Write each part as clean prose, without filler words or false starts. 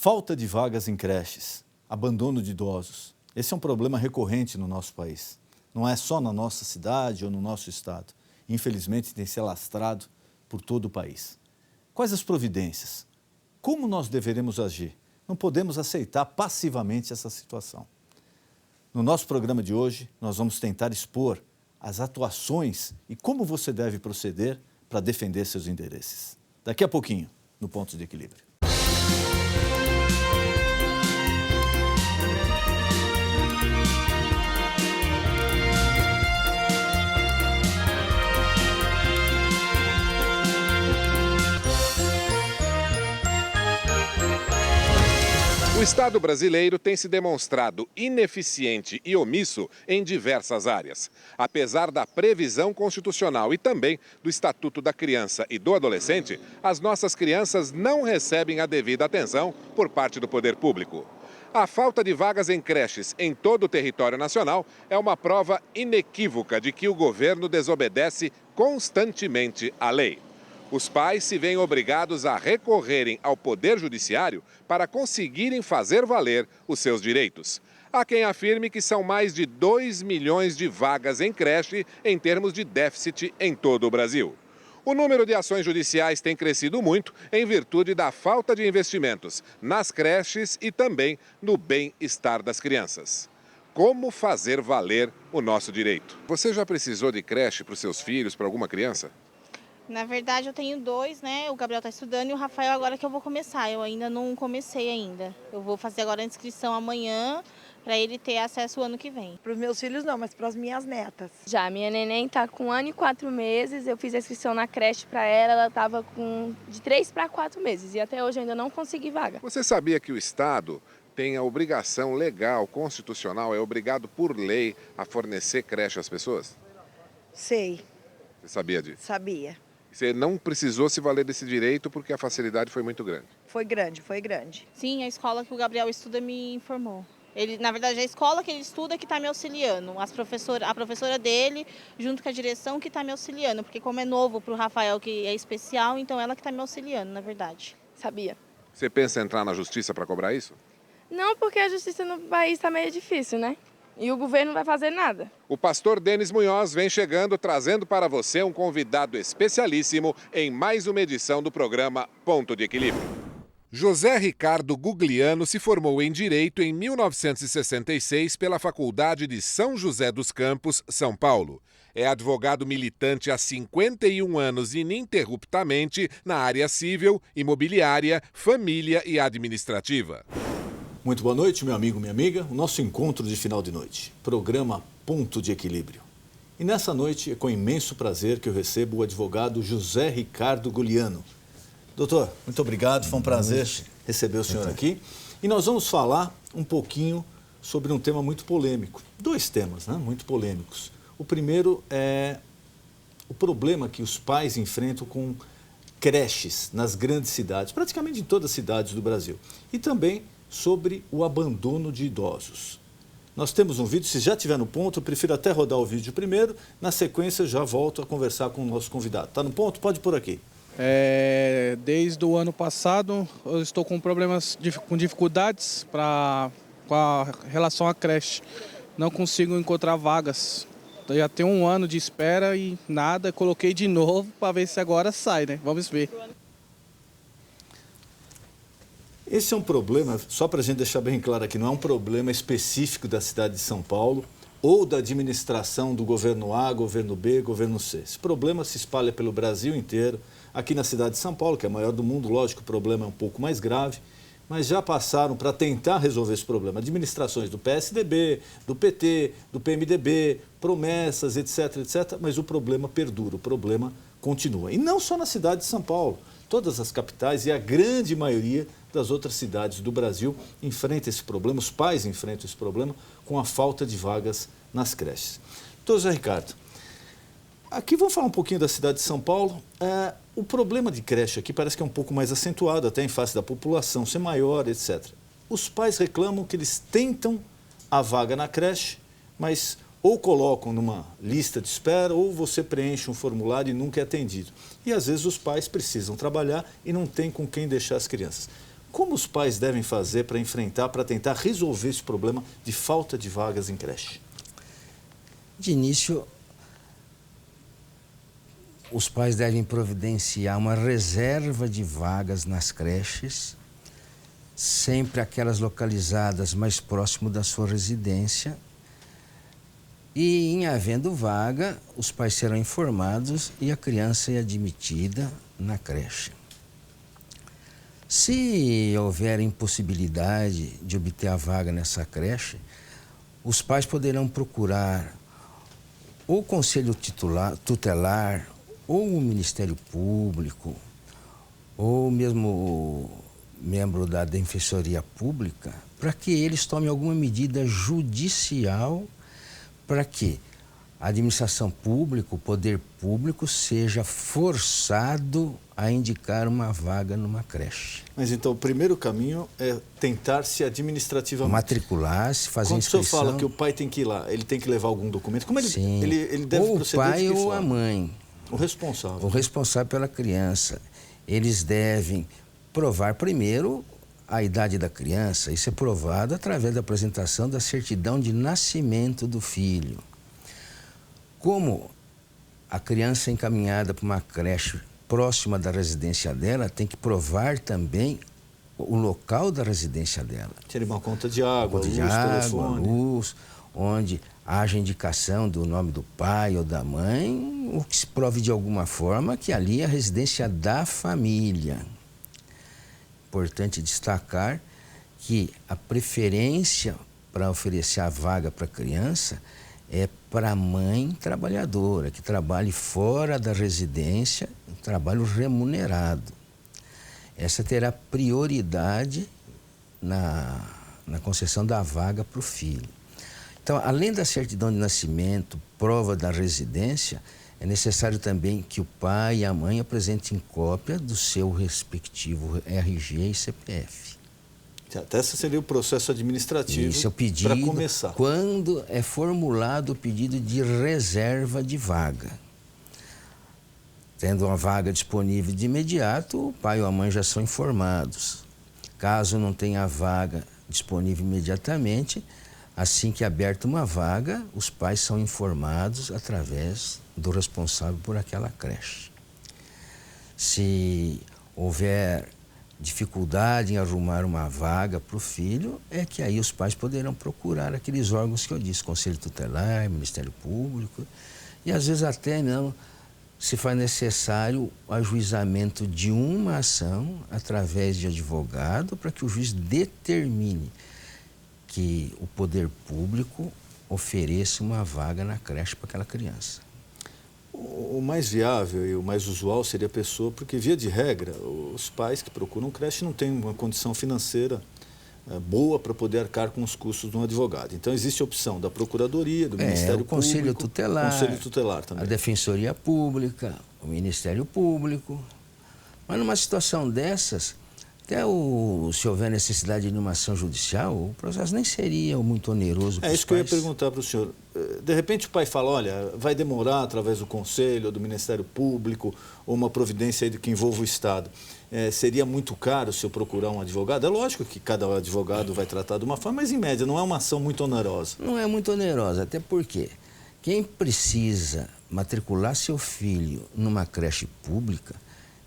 Falta de vagas em creches, abandono de idosos. Esse é um problema recorrente no nosso país. Não é só na nossa cidade ou no nosso estado. Infelizmente, tem se alastrado por todo o país. Quais as providências? Como nós deveremos agir? Não podemos aceitar passivamente essa situação. No nosso programa de hoje, nós vamos tentar expor as atuações e como você deve proceder para defender seus interesses. Daqui a pouquinho, no Ponto de Equilíbrio. O Estado brasileiro tem se demonstrado ineficiente e omisso em diversas áreas. Apesar da previsão constitucional e também do Estatuto da Criança e do Adolescente, as nossas crianças não recebem a devida atenção por parte do poder público. A falta de vagas em creches em todo o território nacional é uma prova inequívoca de que o governo desobedece constantemente à lei. Os pais se veem obrigados a recorrerem ao Poder Judiciário para conseguirem fazer valer os seus direitos. Há quem afirme que são mais de 2 milhões de vagas em creche em termos de déficit em todo o Brasil. O número de ações judiciais tem crescido muito em virtude da falta de investimentos nas creches e também no bem-estar das crianças. Como fazer valer o nosso direito? Você já precisou de creche para os seus filhos, para alguma criança? Na verdade, eu tenho 2, né? O Gabriel está estudando e o Rafael agora que eu vou começar. Eu ainda não comecei ainda. Eu vou fazer agora a inscrição amanhã para ele ter acesso o ano que vem. Para os meus filhos não, mas para as minhas netas. Já, minha neném está com 1 ano e 4 meses. Eu fiz a inscrição na creche para ela estava com de 3 para 4 meses. E até hoje eu ainda não consegui vaga. Você sabia que o Estado tem a obrigação legal, constitucional, é obrigado por lei a fornecer creche às pessoas? Sei. Você sabia disso? Sabia. Você não precisou se valer desse direito porque a facilidade foi muito grande. Foi grande, foi grande. Sim, a escola que o Gabriel estuda me informou. Ele, na verdade, a escola que ele estuda que está me auxiliando. A professora dele, junto com a direção, que está me auxiliando. Porque como é novo para o Rafael, que é especial, então ela que está me auxiliando, na verdade. Sabia. Você pensa em entrar na justiça para cobrar isso? Não, porque a justiça no país está meio difícil, né? E o governo não vai fazer nada. O pastor Denis Munhoz vem chegando, trazendo para você um convidado especialíssimo em mais uma edição do programa Ponto de Equilíbrio. José Ricardo Gugliano se formou em Direito em 1966 pela Faculdade de São José dos Campos, São Paulo. É advogado militante há 51 anos ininterruptamente na área civil, imobiliária, família e administrativa. Muito boa noite, meu amigo, minha amiga. O nosso encontro de final de noite, programa Ponto de Equilíbrio. E nessa noite é com imenso prazer que eu recebo o advogado José Ricardo Gugliano. Doutor, muito obrigado, foi um prazer receber o senhor aqui. E nós vamos falar um pouquinho sobre um tema muito polêmico. 2 temas, né, muito polêmicos. O primeiro é o problema que os pais enfrentam com creches nas grandes cidades, praticamente em todas as cidades do Brasil. E também sobre o abandono de idosos. Nós temos um vídeo, se já estiver no ponto, eu prefiro até rodar o vídeo primeiro, na sequência eu já volto a conversar com o nosso convidado. Está no ponto? Pode ir por aqui. Desde o ano passado eu estou com problemas, com dificuldades com a relação à creche. Não consigo encontrar vagas. Já tem 1 ano de espera e nada, coloquei de novo para ver se agora sai, né? Vamos ver. Esse é um problema, só para a gente deixar bem claro aqui, não é um problema específico da cidade de São Paulo ou da administração do governo A, governo B, governo C. Esse problema se espalha pelo Brasil inteiro. Aqui na cidade de São Paulo, que é a maior do mundo, lógico, o problema é um pouco mais grave, mas já passaram para tentar resolver esse problema administrações do PSDB, do PT, do PMDB, promessas, etc, etc, mas o problema perdura, o problema continua. E não só na cidade de São Paulo. Todas as capitais e a grande maioria das outras cidades do Brasil enfrentam esse problema, os pais enfrentam esse problema com a falta de vagas nas creches. Doutor José Ricardo, aqui vamos falar um pouquinho da cidade de São Paulo. O problema de creche aqui parece que é um pouco mais acentuado, até em face da população ser maior, etc. Os pais reclamam que eles tentam a vaga na creche, mas ou colocam numa lista de espera, ou você preenche um formulário e nunca é atendido. E às vezes os pais precisam trabalhar e não tem com quem deixar as crianças. Como os pais devem fazer para enfrentar, para tentar resolver esse problema de falta de vagas em creche? De início, os pais devem providenciar uma reserva de vagas nas creches, sempre aquelas localizadas mais próximo da sua residência. E, em havendo vaga, os pais serão informados e a criança é admitida na creche. Se houver impossibilidade de obter a vaga nessa creche, os pais poderão procurar ou o Conselho Tutelar, ou o Ministério Público, ou mesmo o membro da Defensoria Pública, para que eles tomem alguma medida judicial para que a administração pública, o poder público, seja forçado a indicar uma vaga numa creche. Mas então o primeiro caminho é tentar-se administrativamente. Matricular-se, fazer inscrição. Quando o senhor fala que o pai tem que ir lá, ele tem que levar algum documento? Como ele, Sim. ele deve ou proceder o pai de que ou forma? a mãe. O responsável. O responsável pela criança. Eles devem provar primeiro a idade da criança. Isso é provado através da apresentação da certidão de nascimento do filho. Como a criança é encaminhada para uma creche próxima da residência dela, tem que provar também o local da residência dela. Ter uma conta de água, Conta de luz, água, telefone. luz, onde haja indicação do nome do pai ou da mãe, o que se prove de alguma forma que ali é a residência da família. Importante destacar que a preferência para oferecer a vaga para a criança é para a mãe trabalhadora, que trabalhe fora da residência, um trabalho remunerado. Essa terá prioridade na concessão da vaga para o filho. Então, além da certidão de nascimento, prova da residência, é necessário também que o pai e a mãe apresentem cópia do seu respectivo RG e CPF. Até esse seria o processo administrativo. Isso é o pedido, para começar. Quando é formulado o pedido de reserva de vaga. Tendo uma vaga disponível de imediato, o pai ou a mãe já são informados. Caso não tenha vaga disponível imediatamente, assim que aberta uma vaga, os pais são informados através do responsável por aquela creche. Se houver dificuldade em arrumar uma vaga para o filho, é que aí os pais poderão procurar aqueles órgãos que eu disse, Conselho Tutelar, Ministério Público, e às vezes até não se faz necessário o ajuizamento de uma ação através de advogado para que o juiz determine que o poder público ofereça uma vaga na creche para aquela criança. O mais viável e o mais usual seria a pessoa, porque via de regra, os pais que procuram creche não têm uma condição financeira boa para poder arcar com os custos de um advogado. Então existe a opção da Procuradoria, do Ministério o Conselho Público, Tutelar, Conselho Tutelar também. a Defensoria Pública, o Ministério Público. Mas numa situação dessas, até se houver necessidade de uma ação judicial, o processo nem seria muito oneroso para os pais. É isso que eu ia perguntar para o senhor. De repente o pai fala, olha, vai demorar através do Conselho ou do Ministério Público ou uma providência aí que envolva o Estado. Seria muito caro se eu procurar um advogado? É lógico que cada advogado vai tratar de uma forma, mas em média não é uma ação muito onerosa. Não é muito onerosa, até porque quem precisa matricular seu filho numa creche pública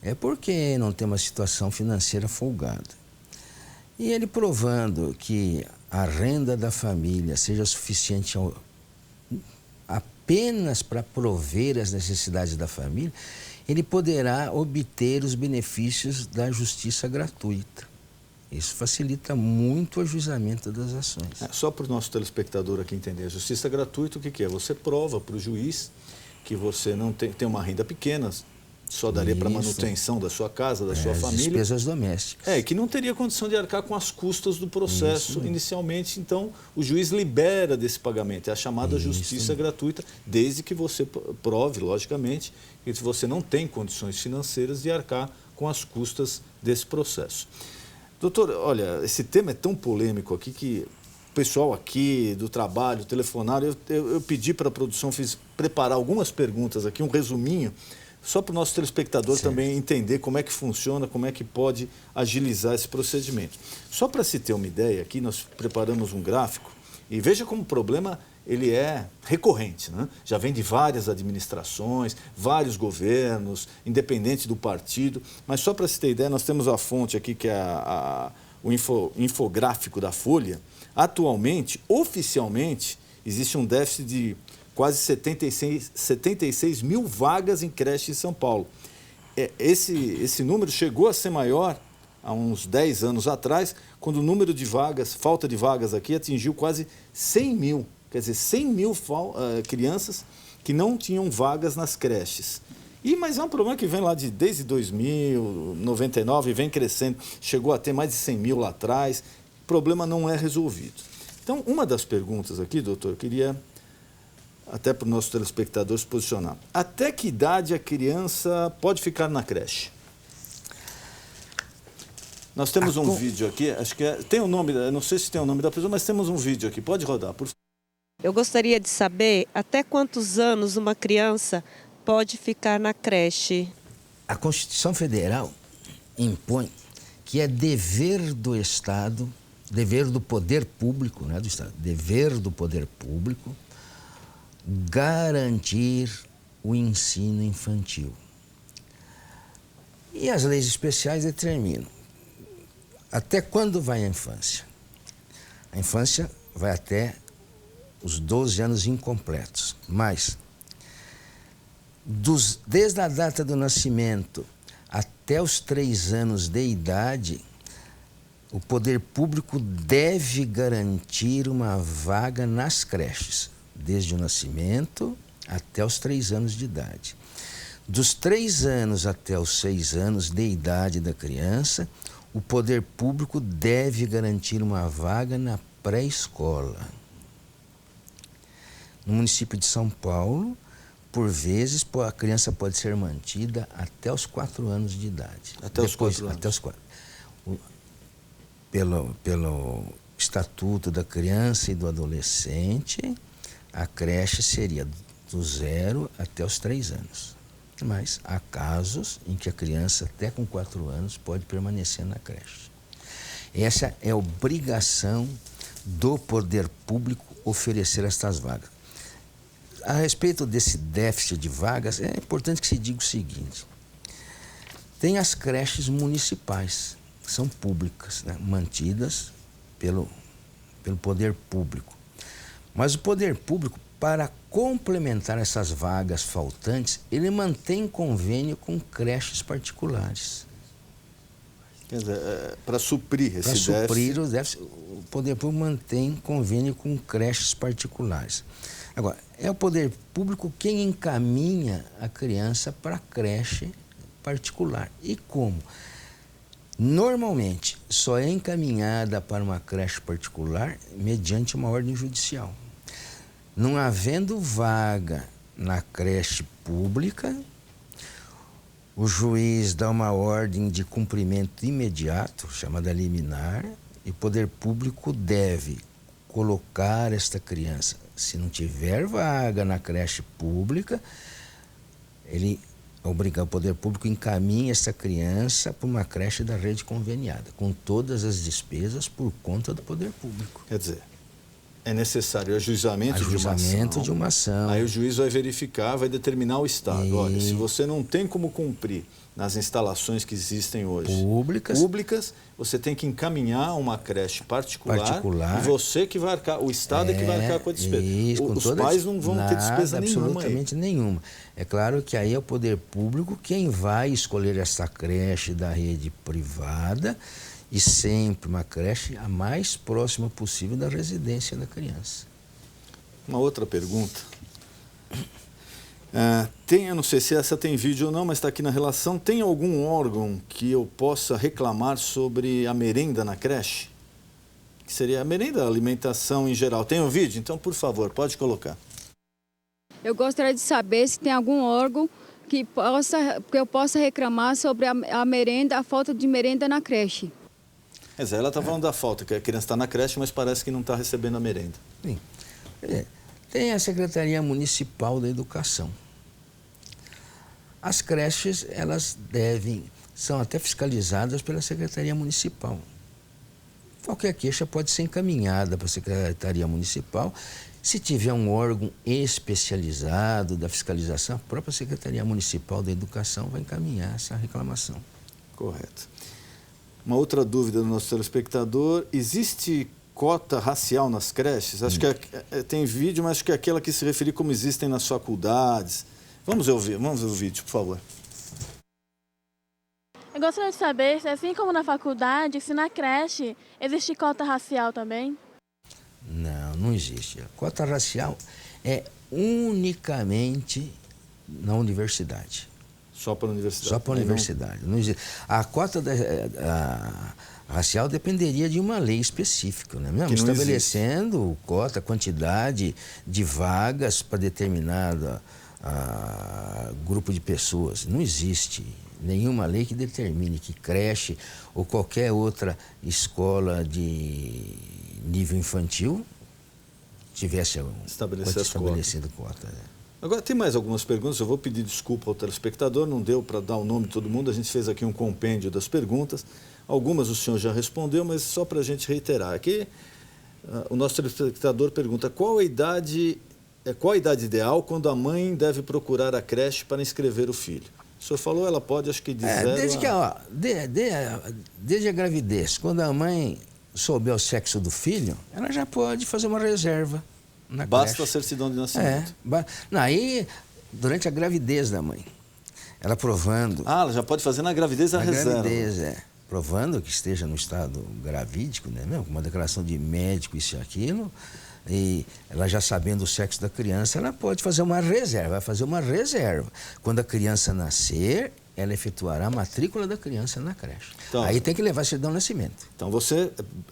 é porque não tem uma situação financeira folgada. E ele provando que a renda da família seja suficiente apenas para prover as necessidades da família, ele poderá obter os benefícios da justiça gratuita. Isso facilita muito o ajuizamento das ações. Só para o nosso telespectador aqui entender, a justiça gratuita o que é? Você prova para o juiz que você não tem uma renda pequena, só daria para manutenção da sua casa, da sua família. Despesas domésticas. E que não teria condição de arcar com as custas do processo inicialmente. Então, o juiz libera desse pagamento. É a chamada justiça gratuita, desde que você prove, logicamente, que você não tem condições financeiras de arcar com as custas desse processo. Doutor, olha, esse tema é tão polêmico aqui que o pessoal aqui do trabalho, telefonaram, eu pedi para a produção preparar algumas perguntas aqui, um resuminho, Só para o nosso telespectador Certo. também entender como é que funciona, como é que pode agilizar esse procedimento. Só para se ter uma ideia, aqui nós preparamos um gráfico e veja como o problema ele é recorrente, né? Já vem de várias administrações, vários governos, independente do partido. Mas só para se ter ideia, nós temos a fonte aqui que é o infográfico da Folha. Atualmente, oficialmente, existe um déficit de quase 76 mil vagas em creche em São Paulo. Esse número chegou a ser maior há uns 10 anos atrás, quando o número de vagas, falta de vagas aqui, atingiu quase 100 mil. Quer dizer, 100 mil crianças que não tinham vagas nas creches. Mas é um problema que vem lá desde 2000, 99, vem crescendo. Chegou a ter mais de 100 mil lá atrás. O problema não é resolvido. Então, uma das perguntas aqui, doutor, eu queria, até para o nosso telespectador se posicionar. Até que idade a criança pode ficar na creche? Nós temos um vídeo aqui, acho que tem o nome, não sei se tem o nome da pessoa, mas temos um vídeo aqui. Pode rodar, por favor. Eu gostaria de saber até quantos anos uma criança pode ficar na creche. A Constituição Federal impõe que é dever do Estado, dever do poder público, não é do Estado, dever do poder público, garantir o ensino infantil. E as leis especiais determinam até quando vai a infância. A infância vai até os 12 anos incompletos, mas desde a data do nascimento até os 3 anos de idade, o poder público deve garantir uma vaga nas creches, desde o nascimento até os 3 anos de idade. Dos 3 anos até os 6 anos de idade da criança, o poder público deve garantir uma vaga na pré-escola. No município de São Paulo, por vezes, a criança pode ser mantida até os 4 anos de idade. Até os 4 anos. Até os 4. Pelo Estatuto da Criança e do Adolescente, a creche seria do 0 até os 3 anos. Mas há casos em que a criança, até com 4 anos, pode permanecer na creche. Essa é a obrigação do poder público oferecer estas vagas. A respeito desse déficit de vagas, é importante que se diga o seguinte: tem as creches municipais, que são públicas, né, mantidas pelo poder público. Mas o poder público, para complementar essas vagas faltantes, ele mantém convênio com creches particulares. Quer dizer, para suprir esse déficit. Para suprir o déficit, o poder público mantém convênio com creches particulares. Agora, é o poder público quem encaminha a criança para a creche particular. E como? Normalmente, só é encaminhada para uma creche particular mediante uma ordem judicial. Não havendo vaga na creche pública, o juiz dá uma ordem de cumprimento imediato, chamada liminar, e o poder público deve colocar esta criança. Se não tiver vaga na creche pública, ele obriga o poder público encaminha essa criança para uma creche da rede conveniada, com todas as despesas por conta do poder público. Quer dizer, é necessário ajuizamento de uma ação. Aí o juiz vai verificar, vai determinar o estado. Olha, se você não tem como cumprir nas instalações que existem hoje públicas, você tem que encaminhar uma creche particular e você que vai arcar, o Estado é que vai arcar com a despesa. Os pais não vão ter despesa nenhuma. Absolutamente nenhuma. É claro que aí é o poder público quem vai escolher essa creche da rede privada e sempre uma creche a mais próxima possível da residência da criança. Uma outra pergunta. Eu não sei se essa tem vídeo ou não, mas está aqui na relação. Tem algum órgão que eu possa reclamar sobre a merenda na creche? Que seria a merenda, a alimentação em geral. Tem um vídeo? Então, por favor, pode colocar. Eu gostaria de saber se tem algum órgão que eu possa reclamar sobre a merenda, a falta de merenda na creche. Mas ela está falando da falta, que a criança está na creche, mas parece que não está recebendo a merenda. Sim. Tem a Secretaria Municipal da Educação. As creches, elas são até fiscalizadas pela Secretaria Municipal. Qualquer queixa pode ser encaminhada para a Secretaria Municipal. Se tiver um órgão especializado da fiscalização, a própria Secretaria Municipal da Educação vai encaminhar essa reclamação. Correto. Uma outra dúvida do nosso telespectador: existe cota racial nas creches? Acho que tem vídeo, mas acho que é aquela que se referir como existem nas faculdades. Vamos ver o vídeo, por favor. Eu gostaria de saber se, assim como na faculdade, se na creche existe cota racial também? Não existe. A cota racial é unicamente na universidade. Só para a universidade? Só para a universidade. Não existe. A cota racial dependeria de uma lei específica, né? Mesmo estabelecendo cota, quantidade de vagas para determinado grupo de pessoas. Não existe nenhuma lei que determine que creche ou qualquer outra escola de nível infantil tivesse estabelecido cota. Agora, tem mais algumas perguntas. Eu vou pedir desculpa ao telespectador, não deu para dar o nome de todo mundo. A gente fez aqui um compêndio das perguntas. Algumas o senhor já respondeu, mas só para a gente reiterar. Aqui, o nosso telespectador pergunta: qual a idade ideal quando a mãe deve procurar a creche para inscrever o filho? O senhor falou, ela pode, acho que de zero desde a gravidez, quando a mãe souber o sexo do filho, ela já pode fazer uma reserva na Basta creche. a certidão de nascimento. Aí, durante a gravidez da mãe, ela provando... ela já pode fazer na gravidez a reserva. Na gravidez, provando que esteja no estado gravídico, né, mesmo, com uma declaração de médico, isso e aquilo, e ela já sabendo o sexo da criança, ela pode fazer uma reserva, vai fazer uma reserva. Quando a criança nascer, ela efetuará a matrícula da criança na creche. Então, aí tem que levar a certidão de nascimento. Então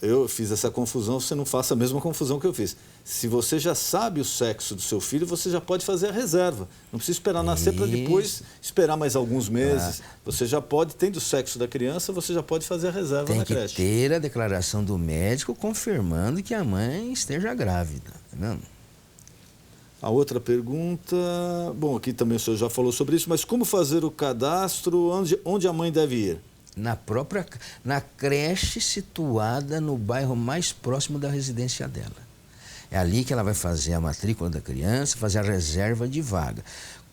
eu fiz essa confusão, você não faça a mesma confusão que eu fiz. Se você já sabe o sexo do seu filho, você já pode fazer a reserva. Não precisa esperar nascer para depois esperar mais alguns meses. Você já pode, tendo o sexo da criança, você já pode fazer a reserva na creche. Tem que ter a declaração do médico confirmando que a mãe esteja grávida. Tá vendo? A outra pergunta, bom, aqui também o senhor já falou sobre isso, mas como fazer o cadastro, onde a mãe deve ir? Na creche situada no bairro mais próximo da residência dela. É ali que ela vai fazer a matrícula da criança, fazer a reserva de vaga.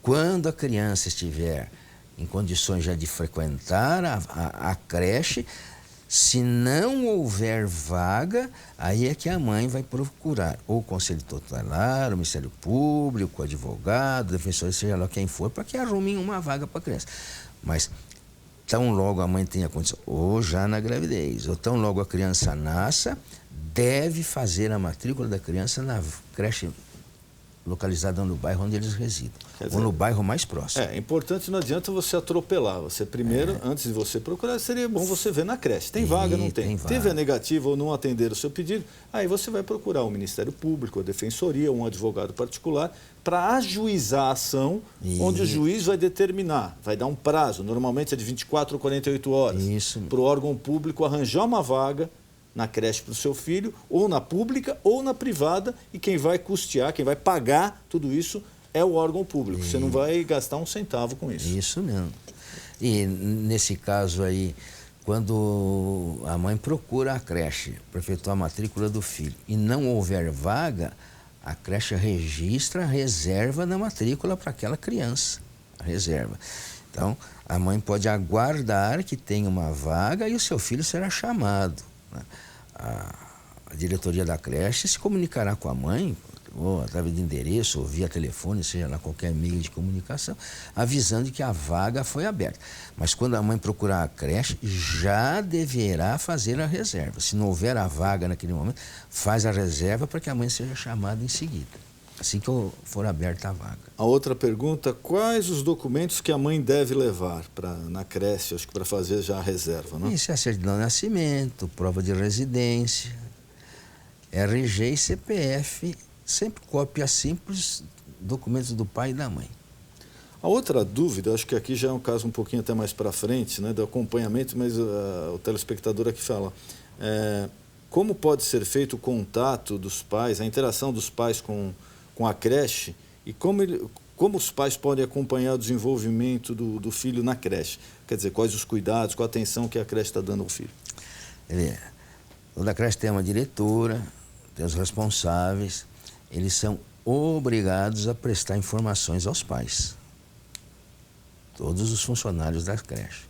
Quando a criança estiver em condições já de frequentar a creche, se não houver vaga, aí é que a mãe vai procurar ou o Conselho Tutelar, o Ministério Público, o advogado, o defensor, seja lá quem for, para que arrumem uma vaga para a criança. Mas tão logo a mãe tenha condição, ou já na gravidez, ou tão logo a criança nasça, deve fazer a matrícula da criança na creche localizada no bairro onde eles residem, ou no bairro mais próximo. É importante, não adianta você atropelar. Você primeiro, antes de você procurar, seria bom você ver na creche. Tem vaga, não tem? Teve a negativa ou não atender o seu pedido, aí você vai procurar o Ministério Público, a Defensoria, um advogado particular, para ajuizar a ação, onde o juiz vai determinar, vai dar um prazo, normalmente é de 24 ou 48 horas, para o órgão público arranjar uma vaga na creche para o seu filho, ou na pública ou na privada, e quem vai custear, quem vai pagar tudo isso é o órgão público. Você não vai gastar um centavo com isso. Isso mesmo. E nesse caso aí, quando a mãe procura a creche para efetuar a matrícula do filho e não houver vaga, a creche registra a reserva da matrícula para aquela criança, a reserva. Então, a mãe pode aguardar que tenha uma vaga e o seu filho será chamado. A diretoria da creche se comunicará com a mãe, ou através de endereço, ou via telefone, seja lá qualquer meio de comunicação, avisando que a vaga foi aberta. Mas quando a mãe procurar a creche, já deverá fazer a reserva. Se não houver a vaga naquele momento, faz a reserva para que a mãe seja chamada em seguida, assim que for aberta a vaga. A outra pergunta: quais os documentos que a mãe deve levar na creche, acho que para fazer já a reserva, né? Isso é a certidão de nascimento, prova de residência, RG e CPF, sempre cópia simples, documentos do pai e da mãe. A outra dúvida, acho que aqui já é um caso um pouquinho até mais para frente, né, do acompanhamento, mas o telespectador aqui fala, como pode ser feito o contato dos pais, a interação dos pais com a creche, e Como os pais podem acompanhar o desenvolvimento do filho na creche? Quer dizer, quais os cuidados, qual a atenção que a creche está dando ao filho? Toda creche tem uma diretora, tem os responsáveis, eles são obrigados a prestar informações aos pais. Todos os funcionários da creche.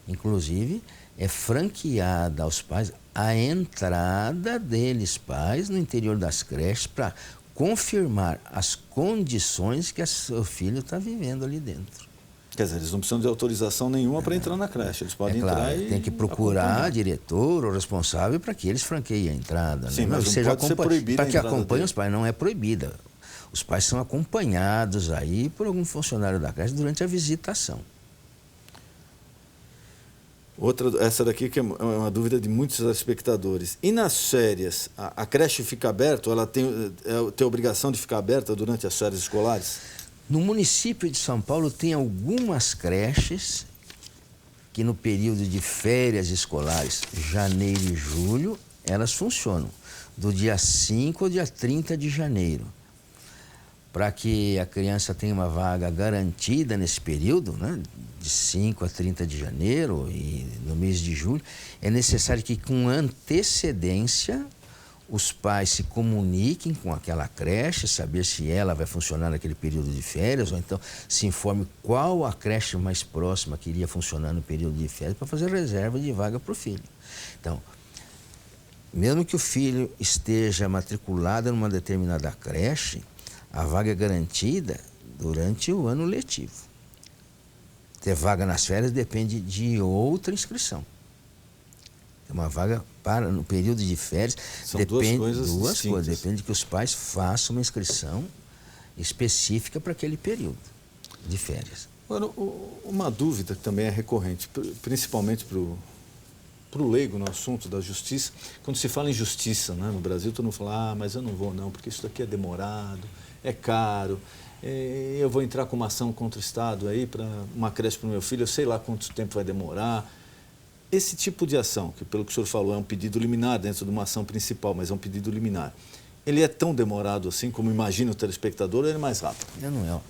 Inclusive, é franqueada aos pais a entrada deles, pais, no interior das creches para confirmar as condições que seu filho está vivendo ali dentro. Quer dizer, eles não precisam de autorização nenhuma para entrar na creche. Eles podem entrar e tem que procurar diretor ou responsável para que eles franqueiem a entrada. Sim, né? mas não pode ser proibida para que acompanhe os pais, não é proibida. Os pais são acompanhados aí por algum funcionário da creche durante a visitação. Essa daqui que é uma dúvida de muitos espectadores. E nas férias, a creche fica aberta? Ela tem a obrigação de ficar aberta durante as férias escolares? No município de São Paulo tem algumas creches que no período de férias escolares, janeiro e julho, elas funcionam. Do dia 5 ao dia 30 de janeiro. Para que a criança tenha uma vaga garantida nesse período, né, de 5 a 30 de janeiro e no mês de julho, é necessário que com antecedência os pais se comuniquem com aquela creche, saber se ela vai funcionar naquele período de férias, ou então se informe qual a creche mais próxima que iria funcionar no período de férias para fazer reserva de vaga para o filho. Então, mesmo que o filho esteja matriculado numa determinada creche, a vaga é garantida durante o ano letivo. Ter vaga nas férias depende de outra inscrição. Uma vaga para no período de férias São depende duas coisas. Depende que os pais façam uma inscrição específica para aquele período de férias. Agora, uma dúvida que também é recorrente, principalmente para o leigo no assunto da justiça. Quando se fala em justiça, né, no Brasil, todo mundo fala, mas eu não vou não, porque isso daqui é demorado, é caro, eu vou entrar com uma ação contra o Estado aí para uma creche para o meu filho, eu sei lá quanto tempo vai demorar. Esse tipo de ação, que pelo que o senhor falou é um pedido liminar dentro de uma ação principal, mas é um pedido liminar, ele é tão demorado assim como imagina o telespectador, ou ele é mais rápido? Não é.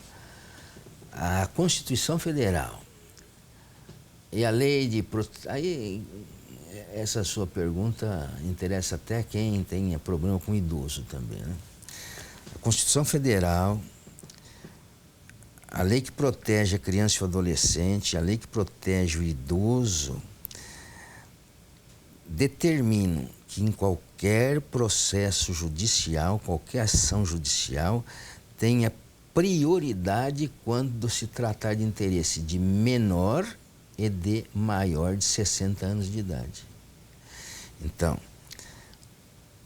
A Constituição Federal e a lei de... Aí, essa sua pergunta interessa até quem tenha problema com idoso também, né? A Constituição Federal, a lei que protege a criança e o adolescente, a lei que protege o idoso, determinam que em qualquer processo judicial, qualquer ação judicial, tenha prioridade quando se tratar de interesse de menor e de maior de 60 anos de idade. Então,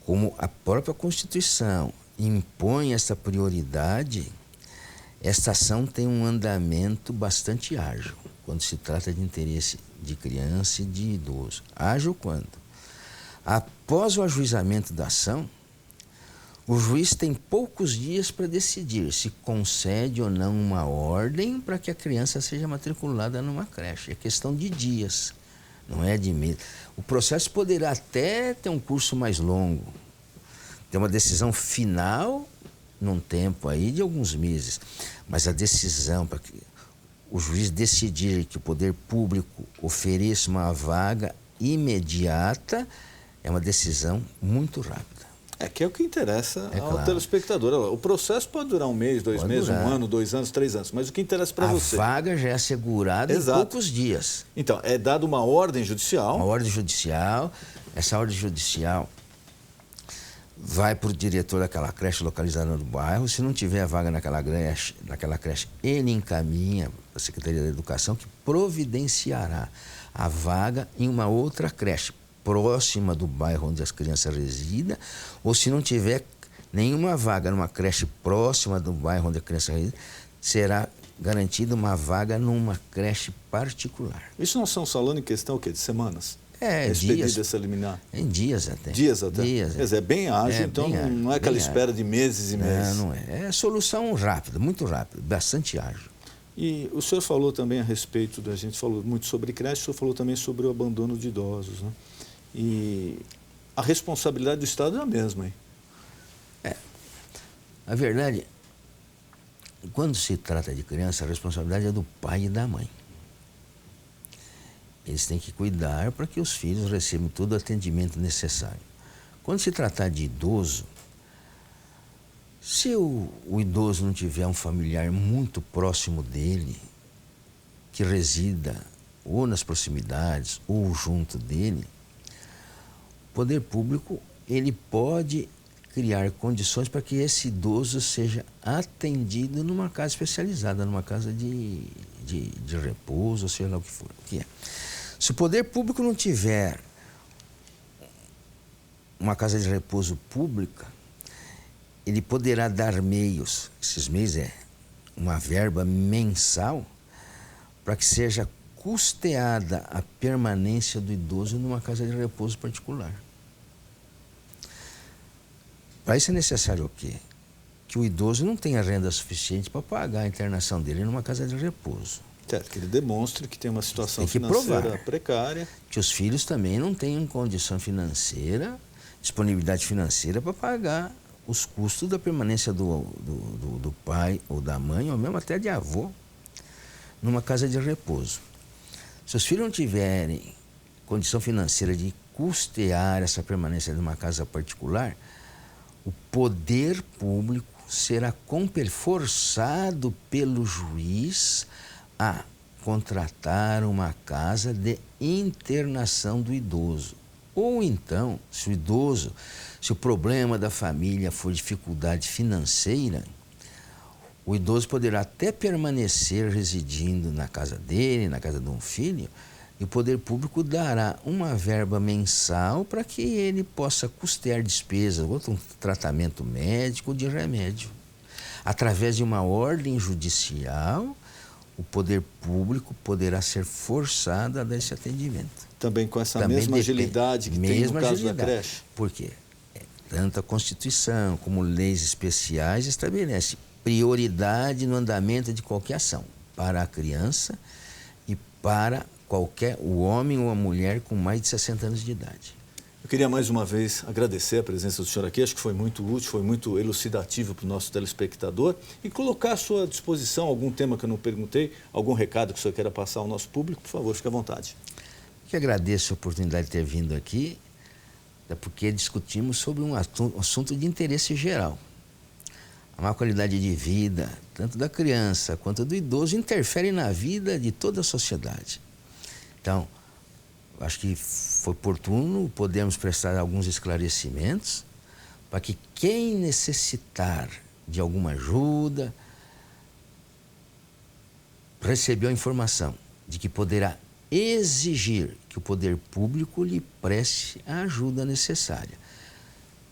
como a própria Constituição impõe essa prioridade, esta ação tem um andamento bastante ágil quando se trata de interesse de criança e de idoso. Ágil quando? Após o ajuizamento da ação, o juiz tem poucos dias para decidir se concede ou não uma ordem para que a criança seja matriculada numa creche. É questão de dias, não é de meses. O processo poderá até ter um curso mais longo, ter uma decisão final num tempo aí de alguns meses, mas a decisão para que o juiz decidir que o poder público ofereça uma vaga imediata é uma decisão muito rápida. Que é o que interessa ao telespectador. O processo pode durar um mês, 2 meses, 1 ano, 2 anos, 3 anos, mas o que interessa para você? A vaga já é assegurada em poucos dias. Então, é dada uma ordem judicial. Uma ordem judicial. Essa ordem judicial vai para o diretor daquela creche localizada no bairro. Se não tiver vaga naquela creche, ele encaminha para a Secretaria da Educação, que providenciará a vaga em uma outra creche próxima do bairro onde as crianças residem, ou se não tiver nenhuma vaga numa creche próxima do bairro onde a criança reside, será garantida uma vaga numa creche particular. Isso nós estamos falando em questão o quê? De semanas? Dias. Dessa liminar? Em dias até. Dias até? Quer dizer, é bem ágil, então não é aquela espera de meses e meses. Não é. É solução rápida, muito rápida, bastante ágil. E o senhor falou também a respeito, a gente falou muito sobre creche, o senhor falou também sobre o abandono de idosos, né? E a responsabilidade do Estado é a mesma, hein? A verdade, quando se trata de criança, a responsabilidade é do pai e da mãe. Eles têm que cuidar para que os filhos recebam todo o atendimento necessário. Quando se tratar de idoso, se o idoso não tiver um familiar muito próximo dele, que resida ou nas proximidades ou junto dele, o poder público ele pode criar condições para que esse idoso seja atendido numa casa especializada, numa casa de repouso, ou seja lá o que for. O que é? Se o poder público não tiver uma casa de repouso pública, ele poderá dar meios, esses meios é uma verba mensal, para que seja custeada a permanência do idoso numa casa de repouso particular. Para isso é necessário o quê? Que o idoso não tenha renda suficiente para pagar a internação dele numa casa de repouso. Certo, que ele demonstre que tem uma situação tem que financeira provar precária. Que os filhos também não tenham condição financeira, disponibilidade financeira para pagar os custos da permanência do pai ou da mãe, ou mesmo até de avô, numa casa de repouso. Se os filhos não tiverem condição financeira de custear essa permanência numa casa particular, o poder público será forçado pelo juiz a contratar uma casa de internação do idoso. Ou então, se o problema da família for dificuldade financeira, o idoso poderá até permanecer residindo na casa dele, na casa de um filho, e o poder público dará uma verba mensal para que ele possa custear despesas, outro tratamento médico de remédio. Através de uma ordem judicial, o poder público poderá ser forçado a dar esse atendimento. Também com essa mesma agilidade que tem no caso da creche. Por quê? Tanto a Constituição como leis especiais estabelecem prioridade no andamento de qualquer ação para a criança e para o homem ou a mulher com mais de 60 anos de idade. Eu queria mais uma vez agradecer a presença do senhor aqui, acho que foi muito útil, foi muito elucidativo para o nosso telespectador e colocar à sua disposição algum tema que eu não perguntei, algum recado que o senhor queira passar ao nosso público, por favor, fique à vontade. Eu agradeço a oportunidade de ter vindo aqui, porque discutimos sobre um assunto de interesse geral. A má qualidade de vida, tanto da criança quanto do idoso, interfere na vida de toda a sociedade. Então, acho que foi oportuno podermos prestar alguns esclarecimentos para que quem necessitar de alguma ajuda recebeu a informação de que poderá exigir que o poder público lhe preste a ajuda necessária.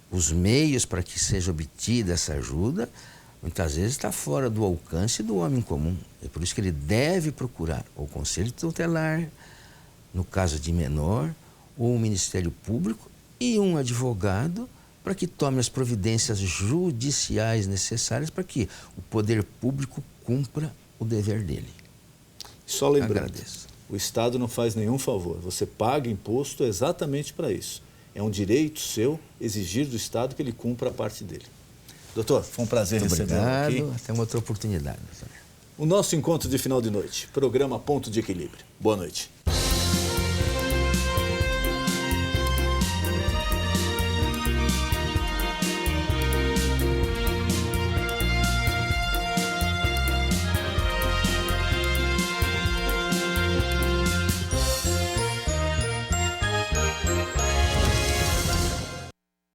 Os meios para que seja obtida essa ajuda, muitas vezes está fora do alcance do homem comum. É por isso que ele deve procurar o Conselho Tutelar, no caso de menor, ou o Ministério Público e um advogado para que tome as providências judiciais necessárias para que o poder público cumpra o dever dele. Só lembrando, agradeço. O Estado não faz nenhum favor, você paga imposto exatamente para isso. É um direito seu exigir do Estado que ele cumpra a parte dele. Doutor, foi um prazer recebê-lo aqui. Até uma outra oportunidade. O nosso encontro de final de noite, programa Ponto de Equilíbrio. Boa noite.